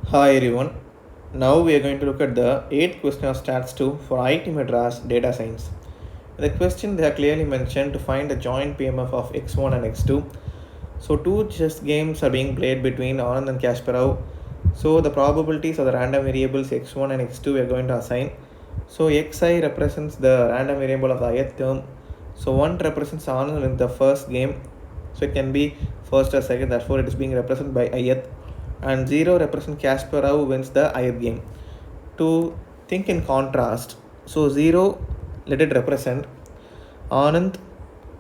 Hi everyone. Now we are going to look at the 8th question of STATS-2 for IIT Madras Data Science. In the question they are clearly mentioned to find the joint PMF of x1 and x2. So two chess games are being played between Anand and Kasparov. So the probabilities of the random variables x1 and x2 we are going to assign. So xi represents the random variable of the ith term. So 1 represents Anand in the first game. So it can be first or second, therefore it is being represented by ith. And 0 represents Kasparov wins the ith game. To think in contrast, so 0 let it represent Anand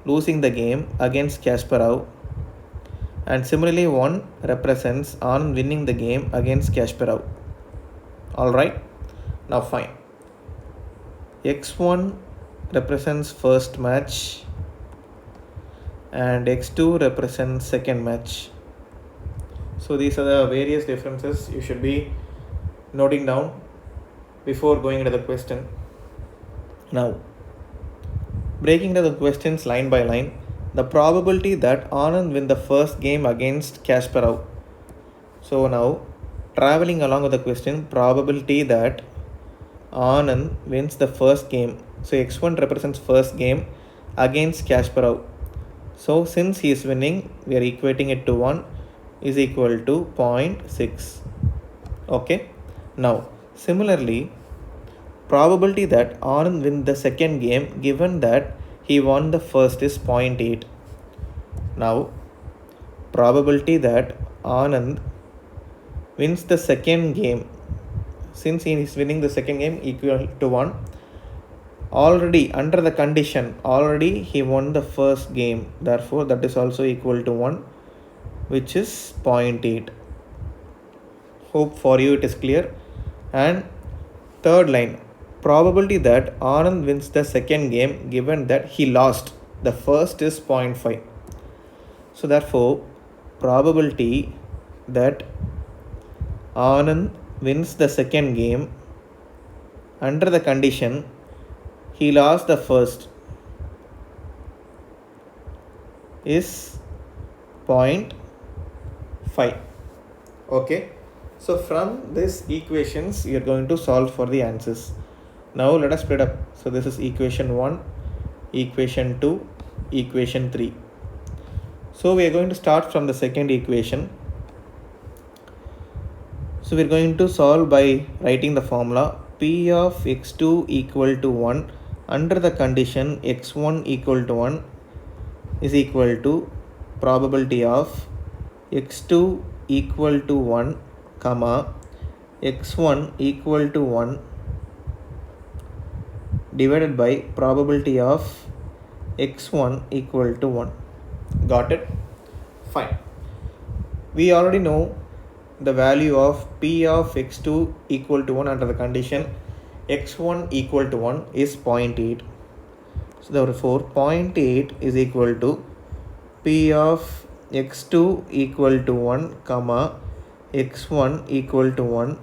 losing the game against Kasparov, and similarly 1 represents Anand winning the game against Kasparov. Alright, now fine. x1 represents first match and x2 represents second match. So these are the various differences you should be noting down before going into the question. Now, breaking down the questions line by line, the probability that Anand win the first game against Kasparov. So now, traveling along with the question, probability that Anand wins the first game. So x1 represents first game against Kasparov. So since he is winning, we are equating it to 1 is equal to 0.6. Okay. Now, similarly, probability that Anand win the second game given that he won the first is 0.8. Now, probability that Anand wins the second game, since he is winning the second game, equal to 1. Already under the condition, already he won the first game, therefore that is also equal to 1, which is 0.8. Hope for you it is clear. And third line, probability that Anand wins the second game given that he lost the first is 0.5. So therefore probability that Anand wins the second game under the condition he lost the first is 0.5. Okay. So from this equations you are going to solve for the answers. Now let us split up. So this is equation 1, equation 2, equation 3. So we are going to start from the second equation. So we are going to solve by writing the formula P of x2 equal to 1 under the condition x1 equal to 1 is equal to probability of x2 equal to 1 comma x1 equal to 1 divided by probability of x1 equal to 1. Got it? Fine. We already know the value of P of x2 equal to 1 under the condition x1 equal to 1 is 0.8. So therefore 0.8 is equal to P of x2 equal to 1 comma x1 equal to 1.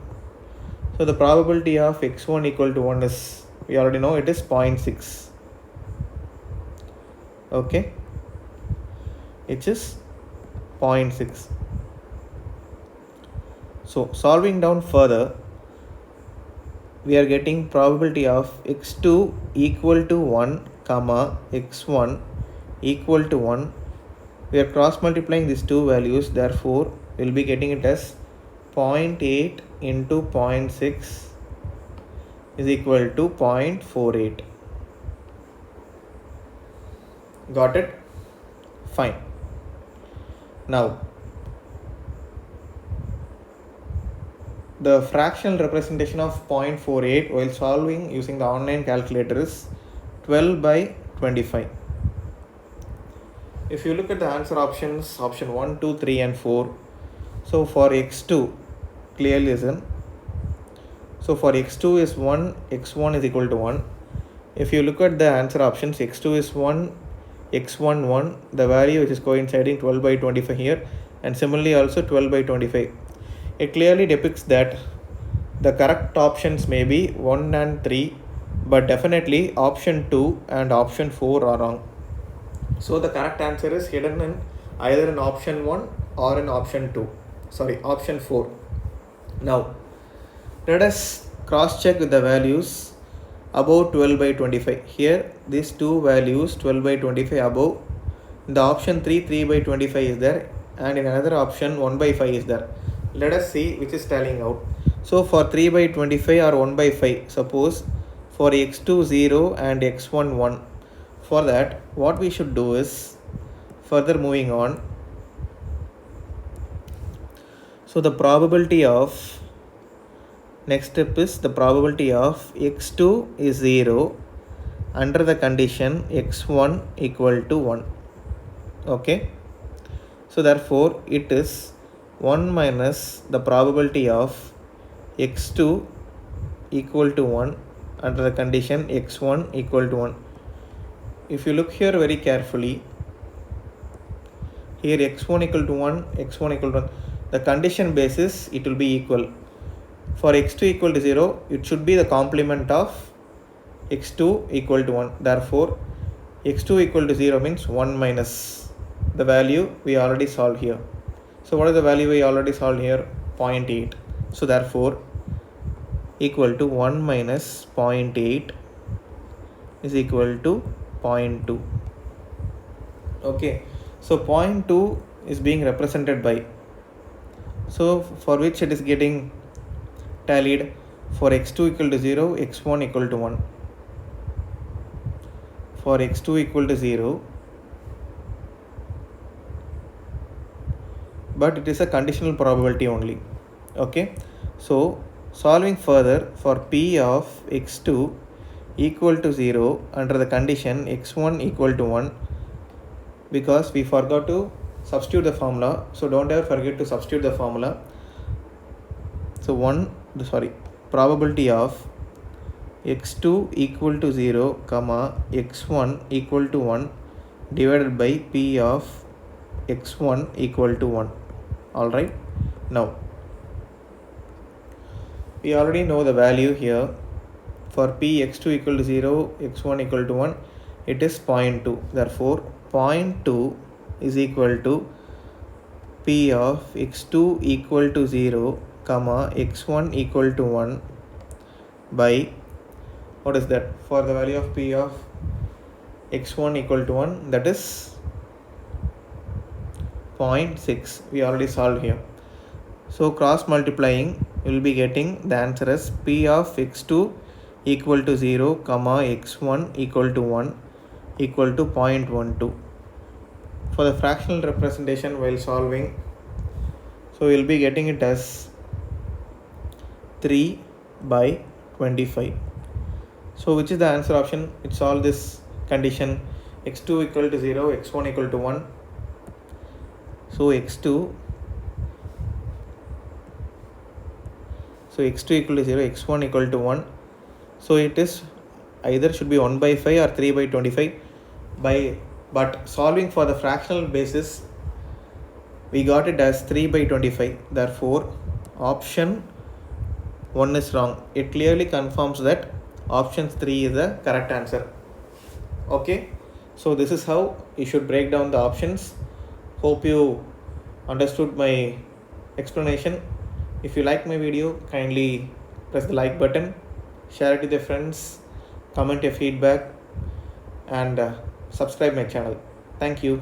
So the probability of x1 equal to 1 is, we already know it is 0.6. Okay, it is 0.6. So solving down further, we are getting probability of x2 equal to 1 comma x1 equal to 1. We are cross multiplying these two values, therefore we will be getting it as 0.8 into 0.6 is equal to 0.48. Got it? Fine. Now, the fractional representation of 0.48 while solving using the online calculator is 12 by 25. If you look at the answer options, option 1, 2, 3 and 4. So for x2, clearly listen. So for x2 is 1, x1 is equal to 1. If you look at the answer options, x2 is 1, x1 1, the value which is coinciding 12 by 25 here, and similarly also 12 by 25. It clearly depicts that the correct options may be 1 and 3, but definitely option 2 and option 4 are wrong. So the correct answer is hidden in either in option 1 or in option 2. Sorry, option 4. Now let us cross check with the values above 12 by 25. Here these two values 12 by 25 above. In the option 3 by 25 is there, and in another option 1 by 5 is there. Let us see which is tallying out. So for 3 by 25 or 1 by 5, suppose for x2 0 and x1 1. For that, what we should do is, further moving on, so the probability of, next step is the probability of x2 is 0 under the condition x1 equal to 1. Okay, so therefore it is 1 minus the probability of x2 equal to 1 under the condition x1 equal to 1. If you look here very carefully, here x1 equal to 1, x1 equal to 1, the condition basis it will be equal. For x2 equal to 0, it should be the complement of x2 equal to 1. Therefore, x2 equal to 0 means 1 minus the value we already solved here. So what is the value we already solved here? 0.8. So therefore, equal to 1 minus 0.8 is equal to 0.2. Okay, so 0.2 is being represented by, so for which it is getting tallied for x2 equal to 0, x1 equal to 1. For x2 equal to 0, but it is a conditional probability only. Okay, so solving further for p of x2 equal to 0 under the condition x1 equal to 1, because we forgot to substitute the formula, so don't ever forget to substitute the formula. So probability of x2 equal to 0 comma x1 equal to 1 divided by p of x1 equal to 1. Alright, now we already know the value here. For p x2 equal to 0, x1 equal to 1, it is 0.2. Therefore 0.2 is equal to p of x2 equal to 0 comma x1 equal to 1 by, what is that, for the value of p of x1 equal to 1, that is 0.6. we already solved here. So cross multiplying, we will be getting the answer as p of x2 equal to 0 comma x1 equal to 1 equal to 0.12. For the fractional representation while solving, so we will be getting it as 3 by 25. So which is the answer option? It's all this condition x2 equal to 0, x1 equal to 1. So x2 equal to 0, x1 equal to 1. So it is either should be 1 by 5 or 3 by 25 but solving for the fractional basis, we got it as 3 by 25. Therefore option 1 is wrong. It clearly confirms that option 3 is the correct answer. Okay, so this is how you should break down the options. Hope you understood my explanation. If you like my video, kindly press the like button, share it with your friends, comment your feedback, and subscribe my channel. Thank you.